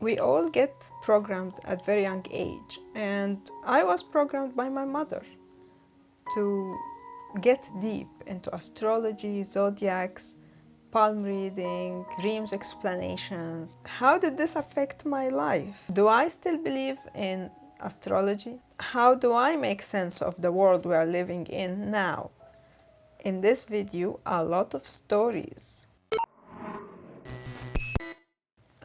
We all get programmed at very young age, and I was programmed by my mother to get deep into astrology, zodiacs, palm reading, dreams explanations. How did this affect my life? Do I still believe in astrology? How do I make sense of the world we are living in now? In this video, a lot of stories.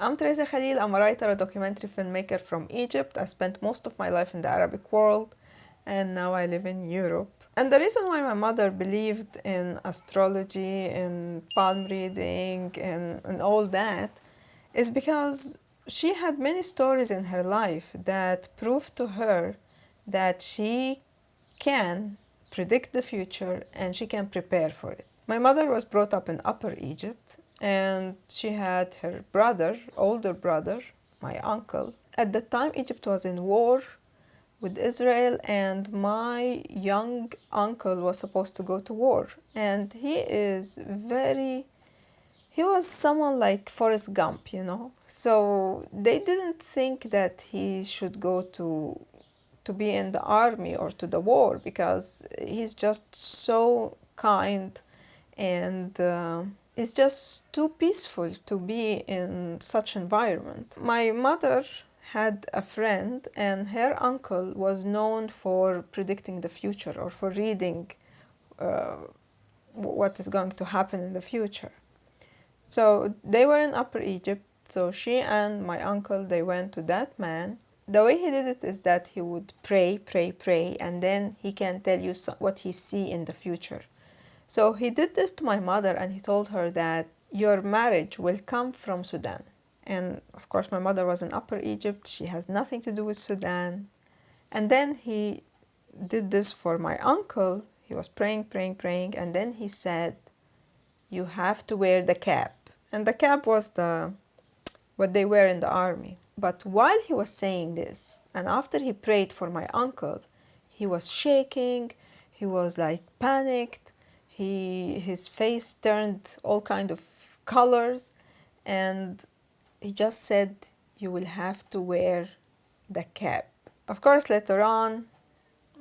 I'm Theresa Khalil. I'm a writer, a documentary filmmaker from Egypt. I spent most of my life in the Arabic world, and now I live in Europe. And the reason why my mother believed in astrology, in palm reading, and all that is because she had many stories in her life that proved to her that she can predict the future and she can prepare for it. My mother was brought up in Upper Egypt, and she had her brother, older brother, my uncle. At the time, Egypt was in war with Israel, and my young uncle was supposed to go to war. And he was someone like Forrest Gump, you know. So they didn't think that he should go to be in the army or to the war, because he's just so kind and it's just too peaceful to be in such environment. My mother had a friend, and her uncle was known for predicting the future or for reading what is going to happen in the future. So they were in Upper Egypt, so she and my uncle, they went to that man. The way he did it is that he would pray, and then he can tell you what he see in the future. So he did this to my mother, and he told her that your marriage will come from Sudan. And of course, my mother was in Upper Egypt. She has nothing to do with Sudan. And then he did this for my uncle. He was praying, and then he said, you have to wear the cap. And the cap was what they wear in the army. But while he was saying this, and after he prayed for my uncle, he was shaking, he was like panicked, his face turned all kind of colors, and he just said, you will have to wear the cap. Of course, later on,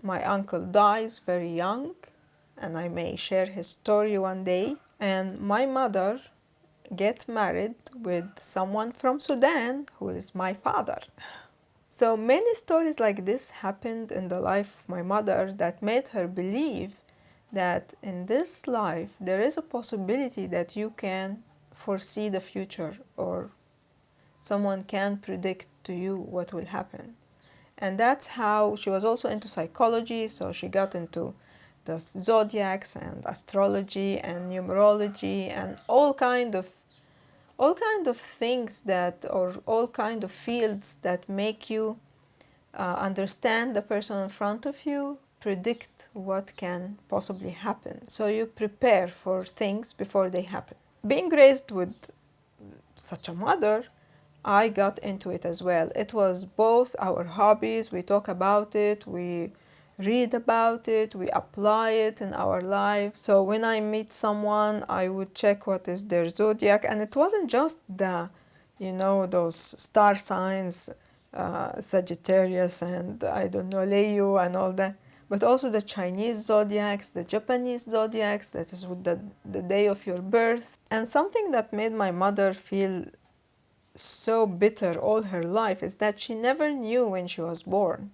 my uncle dies very young, and I may share his story one day. And my mother get married with someone from Sudan, who is my father. So many stories like this happened in the life of my mother that made her believe that in this life there is a possibility that you can foresee the future, or someone can predict to you what will happen. And that's how she was also into psychology, so she got into the zodiacs and astrology and numerology and all kind of things that, or all kind of fields that make you understand the person in front of you, predict what can possibly happen. So you prepare for things before they happen. Being raised with such a mother, I got into it as well. It was both our hobbies, we talk about it, we read about it, we apply it in our lives. So when I meet someone, I would check what is their zodiac, and it wasn't just those star signs, Sagittarius and I don't know, Leo and all that, but also the Chinese zodiacs, the Japanese zodiacs, that is with the day of your birth. And something that made my mother feel so bitter all her life is that she never knew when she was born.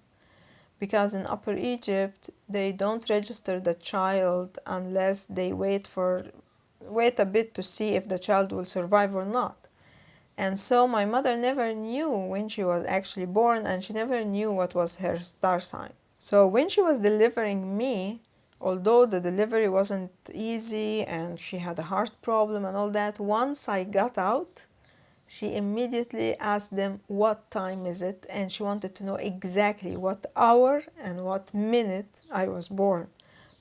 Because in Upper Egypt, they don't register the child unless they wait a bit to see if the child will survive or not. And so my mother never knew when she was actually born, and she never knew what was her star sign. So when she was delivering me, although the delivery wasn't easy and she had a heart problem and all that, once I got out, she immediately asked them what time is it, and she wanted to know exactly what hour and what minute I was born,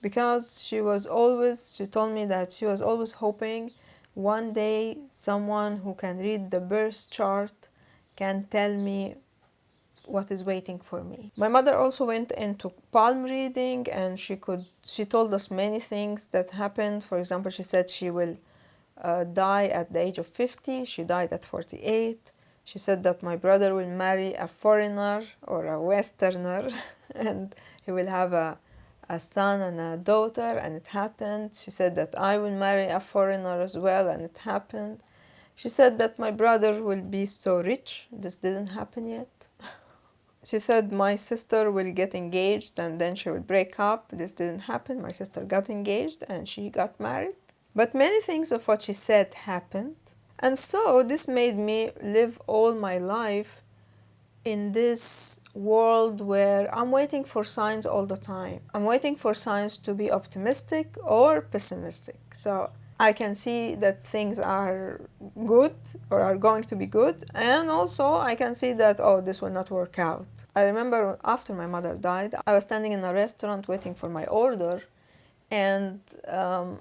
because she told me that she was always hoping one day someone who can read the birth chart can tell me what is waiting for me. My mother also went into palm reading, and she told us many things that happened. For example, she said she will die at the age of 50. She died at 48. She said that my brother will marry a foreigner or a Westerner and he will have a son and a daughter, and it happened. She said that I will marry a foreigner as well, and it happened. She said that my brother will be so rich. This didn't happen yet. She said my sister will get engaged and then she will break up. This didn't happen. My sister got engaged and she got married. But many things of what she said happened. And so this made me live all my life in this world where I'm waiting for signs all the time. I'm waiting for signs to be optimistic or pessimistic. So I can see that things are good or are going to be good, and also I can see that, oh, this will not work out. I remember after my mother died, I was standing in a restaurant waiting for my order, and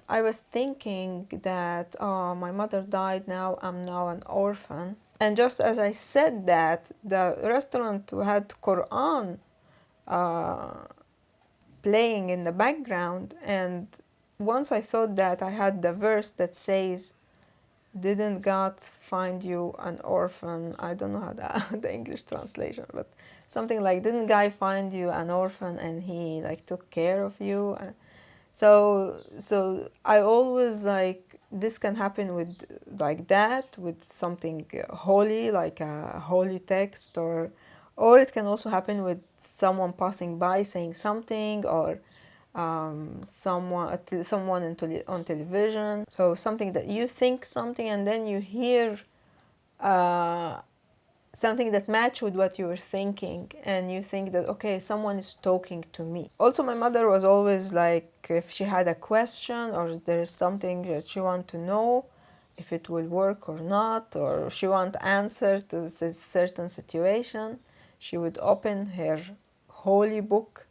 I was thinking that, oh, my mother died, now I'm now an orphan. And just as I said that, the restaurant had Quran playing in the background, and once I thought that, I had the verse that says, didn't God find you an orphan? I don't know how the English translation, but something like, didn't God find you an orphan and he like took care of you? So I always like, this can happen with like that, with something holy, like a holy text, or it can also happen with someone passing by saying something, or someone on television. So something that you think something and then you hear something that match with what you were thinking, and you think that, okay, someone is talking to me. Also, my mother was always like, if she had a question or there is something that she want to know if it will work or not, or she want answer to a certain situation, she would open her holy book,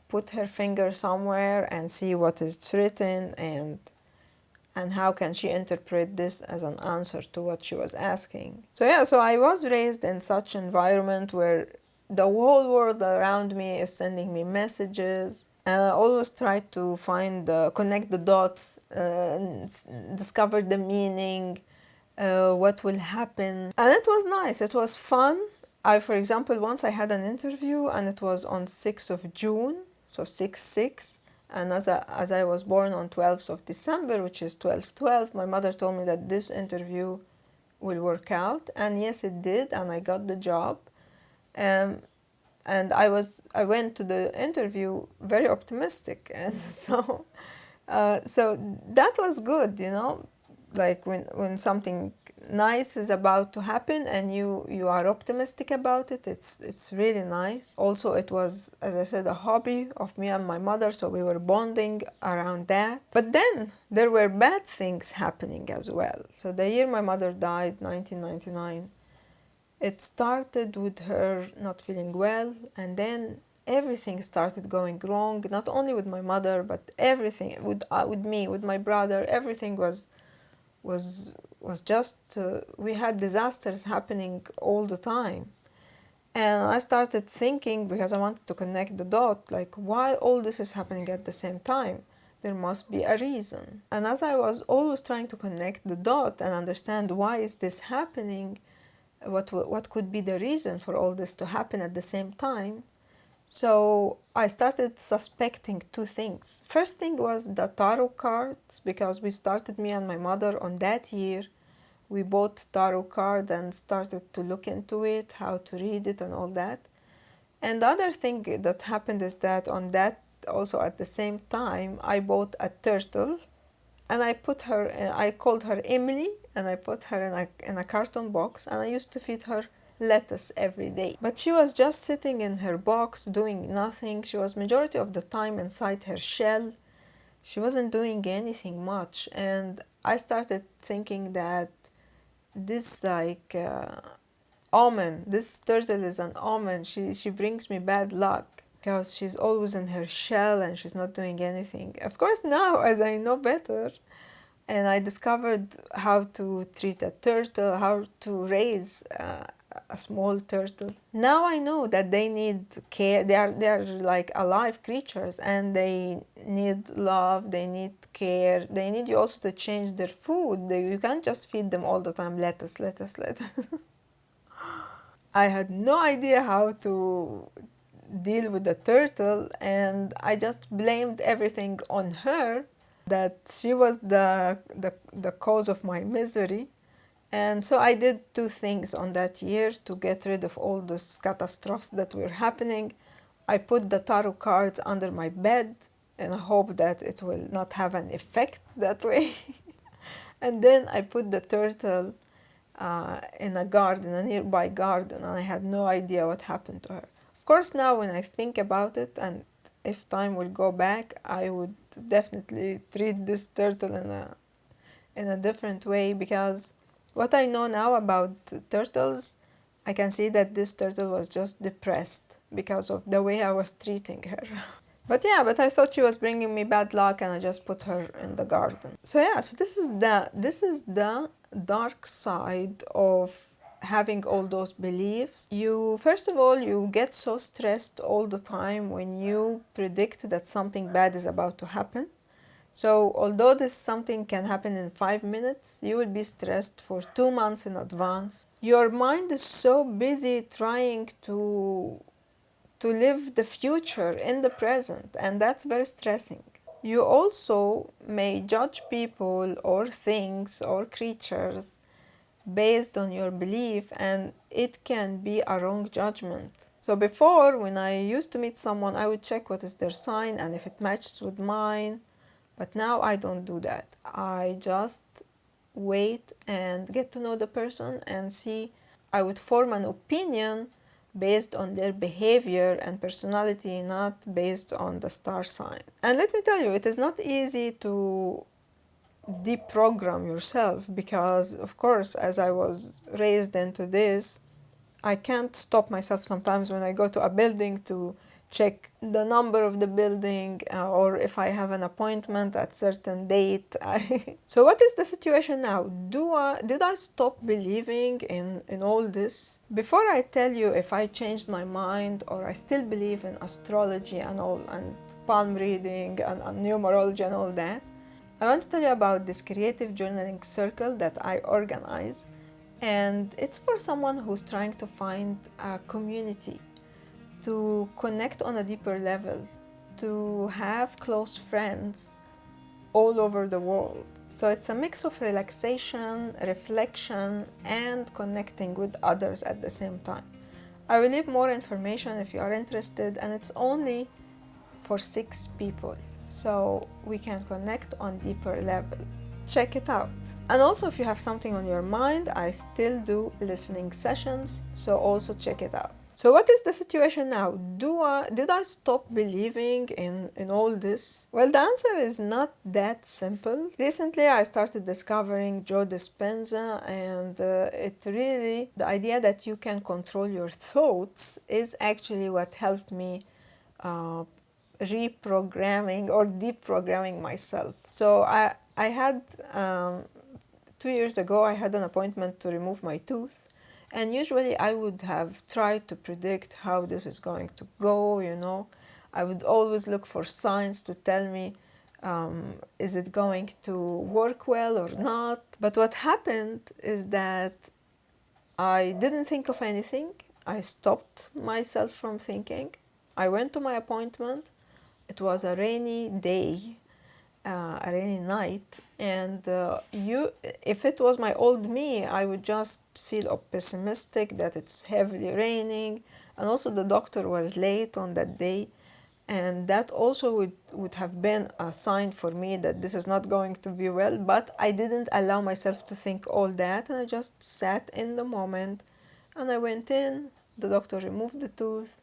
put her finger somewhere and see what is written, and how can she interpret this as an answer to what she was asking. So I was raised in such environment where the whole world around me is sending me messages, and I always try to connect the dots, discover the meaning, what will happen. And it was nice, it was fun. For example, once I had an interview and it was on 6th of June, so 6/6, and as I was born on 12th of December, which is 12/12, my mother told me that this interview will work out, and yes, it did, and I got the job. And I went to the interview very optimistic, and so that was good, you know, like when something nice is about to happen and you are optimistic about it, it's really nice. Also, it was, as I said, a hobby of me and my mother, so we were bonding around that. But then there were bad things happening as well. So the year my mother died, 1999, it started with her not feeling well, and then everything started going wrong, not only with my mother, but everything with me, with my brother. Everything was just, we had disasters happening all the time. And I started thinking, because I wanted to connect the dot, like, why all this is happening at the same time? There must be a reason. And as I was always trying to connect the dot and understand why is this happening, what could be the reason for all this to happen at the same time, so I started suspecting two things. First thing was the tarot cards, because we started, me and my mother, on that year. We bought tarot card and started to look into it, how to read it and all that. And the other thing that happened is that on that, also at the same time, I bought a turtle, and I called her Emily, and I put her in a carton box, and I used to feed her lettuce every day. But she was just sitting in her box doing nothing. She was majority of the time inside her shell. She wasn't doing anything much, and I started thinking that this omen, this turtle is an omen. She brings me bad luck, because she's always in her shell and she's not doing anything. Of course, now as I know better, and I discovered how to treat a turtle, how to raise a small turtle. Now I know that they need care. They are like alive creatures, and they need love, they need care, they need you also to change their food. You can't just feed them all the time lettuce, lettuce, lettuce. I had no idea how to deal with the turtle, and I just blamed everything on her, that she was the cause of my misery. And so I did two things on that year to get rid of all those catastrophes that were happening. I put the tarot cards under my bed in a hope that it will not have an effect that way. And then I put the turtle in a garden, a nearby garden, and I had no idea what happened to her. Of course, now when I think about it, and if time will go back, I would definitely treat this turtle in a different way, because what I know now about turtles, I can see that this turtle was just depressed because of the way I was treating her. But I thought she was bringing me bad luck, and I just put her in the garden. So this is the dark side of having all those beliefs. You, first of all, you get so stressed all the time when you predict that something bad is about to happen. So although this something can happen in 5 minutes, you will be stressed for 2 months in advance. Your mind is so busy trying to live the future in the present, and that's very stressing. You also may judge people or things or creatures based on your belief, and it can be a wrong judgment. So before, when I used to meet someone, I would check what is their sign and if it matches with mine. But now I don't do that. I just wait and get to know the person and see. I would form an opinion based on their behavior and personality, not based on the star sign. And let me tell you, it is not easy to deprogram yourself, because, of course, as I was raised into this, I can't stop myself sometimes when I go to a building to check the number of the building, or if I have an appointment at certain date. So what is the situation now? Did I stop believing in all this? Before I tell you if I changed my mind or I still believe in astrology and all, and palm reading and numerology and all that, I want to tell you about this creative journaling circle that I organize. And it's for someone who's trying to find a community, to connect on a deeper level, to have close friends all over the world. So it's a mix of relaxation, reflection, and connecting with others at the same time. I will leave more information if you are interested, and it's only for 6 people, so we can connect on deeper level. Check it out. And also, if you have something on your mind, I still do listening sessions, so also check it out. So what is the situation now? Did I stop believing in all this? Well, the answer is not that simple. Recently, I started discovering Joe Dispenza, and the idea that you can control your thoughts is actually what helped me reprogramming or deprogramming myself. So I had 2 years ago, I had an appointment to remove my tooth. And usually I would have tried to predict how this is going to go, I would always look for signs to tell me, is it going to work well or not? But what happened is that I didn't think of anything. I stopped myself from thinking. I went to my appointment. It was a rainy day, a rainy night, and if it was my old me, I would just feel pessimistic that it's heavily raining, and also the doctor was late on that day, and that also would have been a sign for me that this is not going to be well. But I didn't allow myself to think all that, and I just sat in the moment, and I went in. The doctor removed the tooth,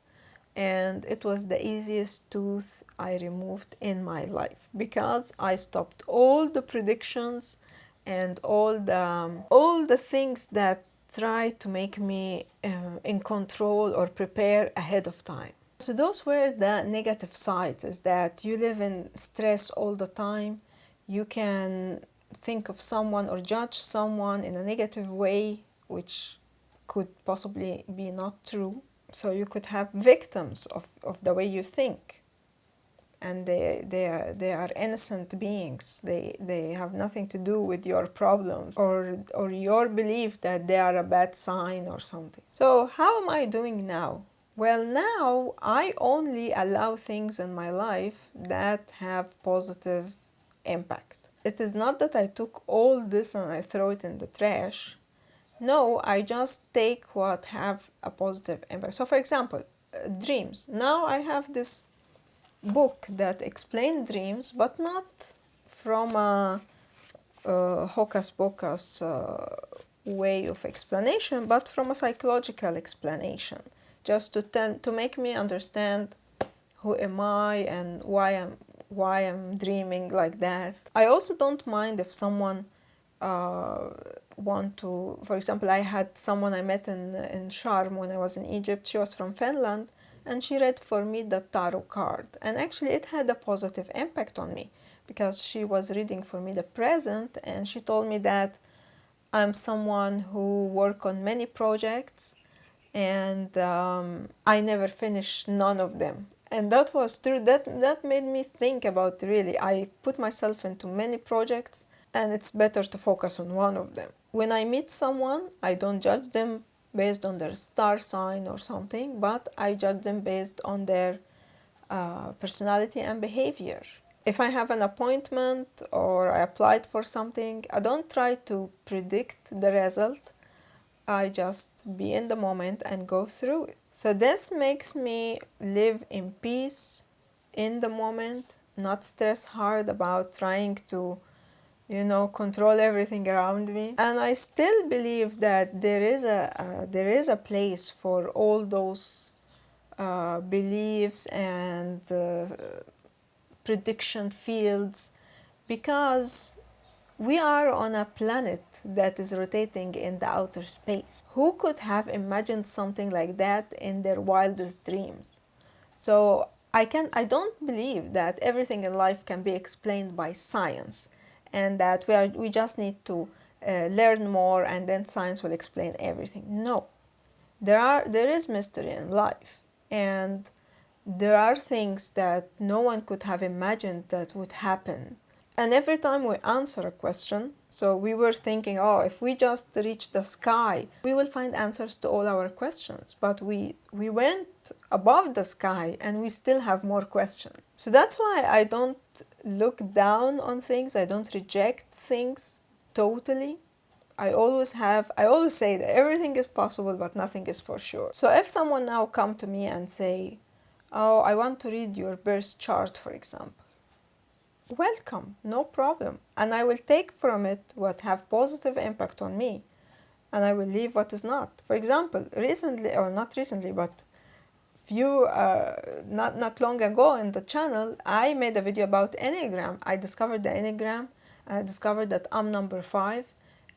and it was the easiest tooth I removed in my life, because I stopped all the predictions and all the things that try to make me in control or prepare ahead of time. So those were the negative sides, is that you live in stress all the time. You can think of someone or judge someone in a negative way, which could possibly be not true. So you could have victims of the way you think. And they are innocent beings. They have nothing to do with your problems or your belief that they are a bad sign or something. So how am I doing now? Well, now I only allow things in my life that have positive impact. It is not that I took all this and I throw it in the trash. No, I just take what have a positive impact. So for example, dreams. Now I have this book that explains dreams, but not from a hocus pocus way of explanation, but from a psychological explanation, just to make me understand who am I and why I'm dreaming like that. I also don't mind if someone want to, for example, I had someone I met in Sharm when I was in Egypt. She was from Finland, and she read for me the tarot card, and actually it had a positive impact on me because she was reading for me the present, and she told me that I'm someone who work on many projects, and I never finish none of them. And that was true. That made me think about, really, I put myself into many projects, and it's better to focus on one of them. When I meet someone, I don't judge them based on their star sign or something, but I judge them based on their personality and behavior. If I have an appointment or I applied for something, I don't try to predict the result. I just be in the moment and go through it. So this makes me live in peace in the moment, not stress hard about trying to control everything around me. And I still believe that there is a place for all those beliefs and prediction fields, because we are on a planet that is rotating in the outer space. Who could have imagined something like that in their wildest dreams? So I don't believe that everything in life can be explained by science, and that we just need to learn more and then science will explain everything. No, there is mystery in life, and there are things that no one could have imagined that would happen. And every time we answer a question, so we were thinking, oh, if we just reach the sky, we will find answers to all our questions. But we went above the sky and we still have more questions. So that's why I don't look down on things. I don't reject things totally. I always say that everything is possible, but nothing is for sure. So if someone now come to me and say, oh, I want to read your birth chart, for example, welcome, no problem. And I will take from it what have positive impact on me, and I will leave what is not. For example, recently, or not recently, but not long ago in the channel, I made a video about Enneagram. I discovered the Enneagram, I discovered that I'm number 5,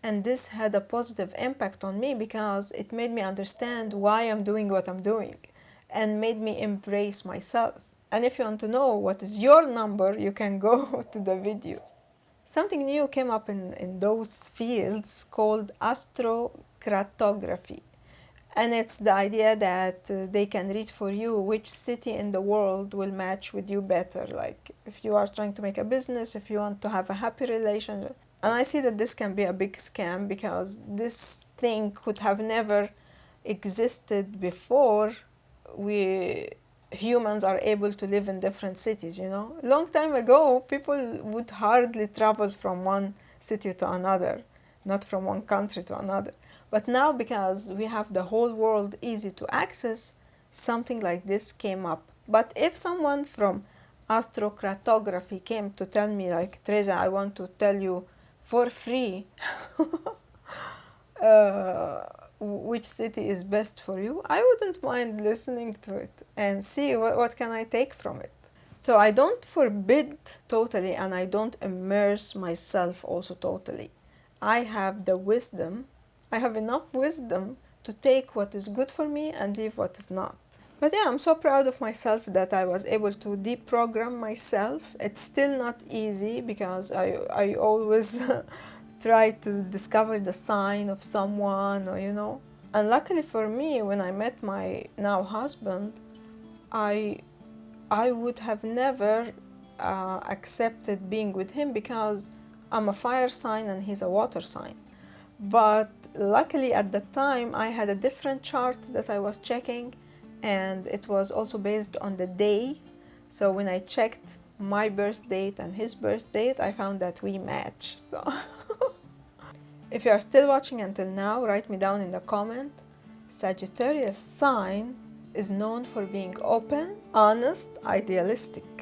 and this had a positive impact on me because it made me understand why I'm doing what I'm doing and made me embrace myself. And if you want to know what is your number, you can go to the video. Something new came up in those fields called astrocartography. And it's the idea that they can read for you which city in the world will match with you better. Like if you are trying to make a business, if you want to have a happy relationship. And I see that this can be a big scam because this thing could have never existed before humans are able to live in different cities, Long time ago, people would hardly travel from one city to another, not from one country to another. But now, because we have the whole world easy to access, something like this came up. But if someone from astrocartography came to tell me, like, Theresa, I want to tell you for free which city is best for you, I wouldn't mind listening to it and see what can I take from it. So I don't forbid totally, and I don't immerse myself also totally. I have enough wisdom to take what is good for me and leave what is not. But yeah, I'm so proud of myself that I was able to deprogram myself. It's still not easy because I always try to discover the sign of someone, or And luckily for me, when I met my now husband, I would have never accepted being with him because I'm a fire sign and he's a water sign. But luckily at that time I had a different chart that I was checking, and it was also based on the day. So when I checked my birth date and his birth date, I found that we match. So if you are still watching until now, write me down in the comment. Sagittarius sign is known for being open, honest, idealistic.